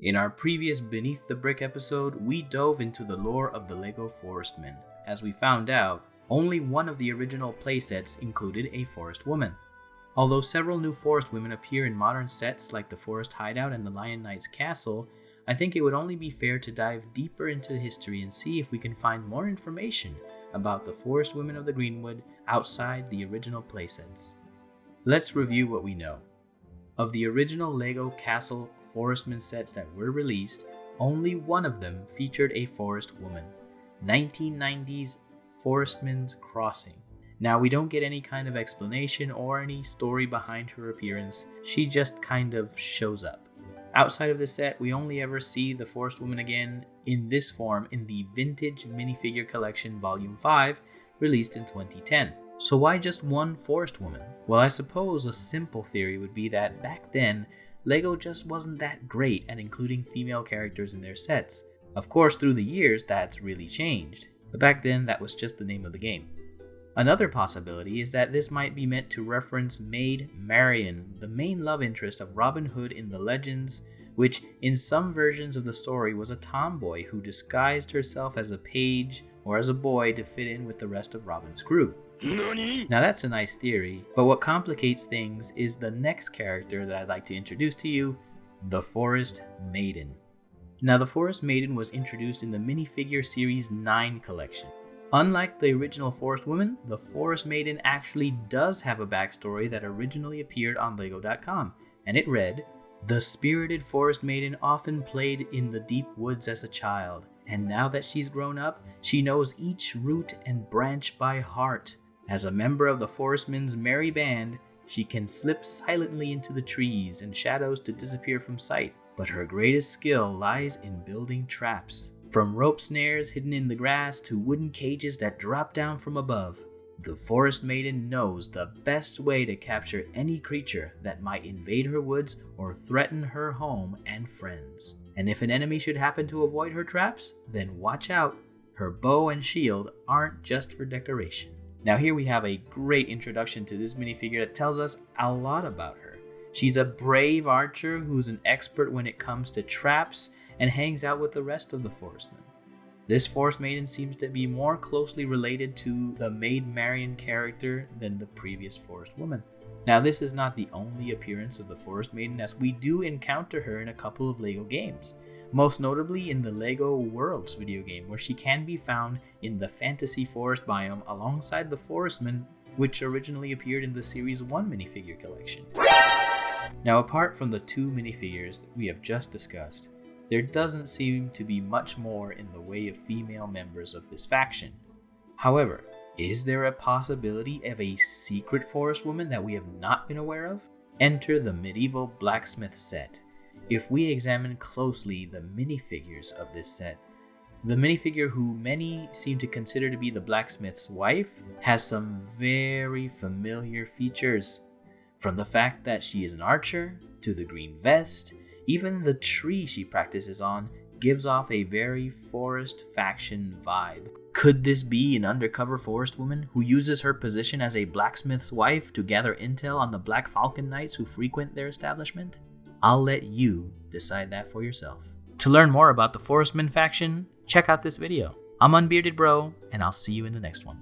In our previous Beneath the Brick episode, we dove into the lore of the LEGO Forestmen. As we found out, only one of the original playsets included a forest woman. Although several new forest women appear in modern sets like the Forest Hideout and the Lion Knight's Castle, I think it would only be fair to dive deeper into history and see if we can find more information about the forest women of the Greenwood outside the original playsets. Let's review what we know. Of the original LEGO Castle Forestman sets that were released, only one of them featured a forest woman, 1990's Forestman's Crossing. Now, we don't get any kind of explanation or any story behind her appearance, she just kind of shows up. Outside of the set, we only ever see the forest woman again in this form in the Vintage Minifigure Collection Volume 5, released in 2010. So why just one forest woman? Well, I suppose a simple theory would be that back then, LEGO just wasn't that great at including female characters in their sets. Of course, through the years, that's really changed, but back then that was just the name of the game. Another possibility is that this might be meant to reference Maid Marion, the main love interest of Robin Hood in the legends, which in some versions of the story was a tomboy who disguised herself as a page or as a boy to fit in with the rest of Robin's crew. Now that's a nice theory, but what complicates things is the next character that I'd like to introduce to you, the Forest Maiden. Now the Forest Maiden was introduced in the Minifigure Series 9 collection. Unlike the original Forest Woman, the Forest Maiden actually does have a backstory that originally appeared on Lego.com, and it read, "The spirited Forest Maiden often played in the deep woods as a child, and now that she's grown up, she knows each root and branch by heart. As a member of the Forestmen's merry band, she can slip silently into the trees and shadows to disappear from sight, but her greatest skill lies in building traps. From rope snares hidden in the grass to wooden cages that drop down from above, the Forest Maiden knows the best way to capture any creature that might invade her woods or threaten her home and friends. And if an enemy should happen to avoid her traps, then watch out, her bow and shield aren't just for decoration." Now here we have a great introduction to this minifigure that tells us a lot about her. She's a brave archer who's an expert when it comes to traps and hangs out with the rest of the forestmen. This Forest Maiden seems to be more closely related to the Maid Marion character than the previous Forest Woman. Now this is not the only appearance of the Forest Maiden, as we do encounter her in a couple of LEGO games, most notably in the LEGO Worlds video game, where she can be found in the Fantasy Forest biome alongside the Forestmen, which originally appeared in the Series 1 minifigure collection. Now apart from the two minifigures that we have just discussed, there doesn't seem to be much more in the way of female members of this faction. However, is there a possibility of a secret forest woman that we have not been aware of? Enter the medieval blacksmith set. If we examine closely the minifigures of this set, the minifigure who many seem to consider to be the blacksmith's wife has some very familiar features. From the fact that she is an archer, to the green vest, even the tree she practices on gives off a very forest faction vibe. Could this be an undercover forest woman who uses her position as a blacksmith's wife to gather intel on the Black Falcon Knights who frequent their establishment? I'll let you decide that for yourself. To learn more about the Forestmen faction, check out this video. I'm Unbearded Bro, and I'll see you in the next one.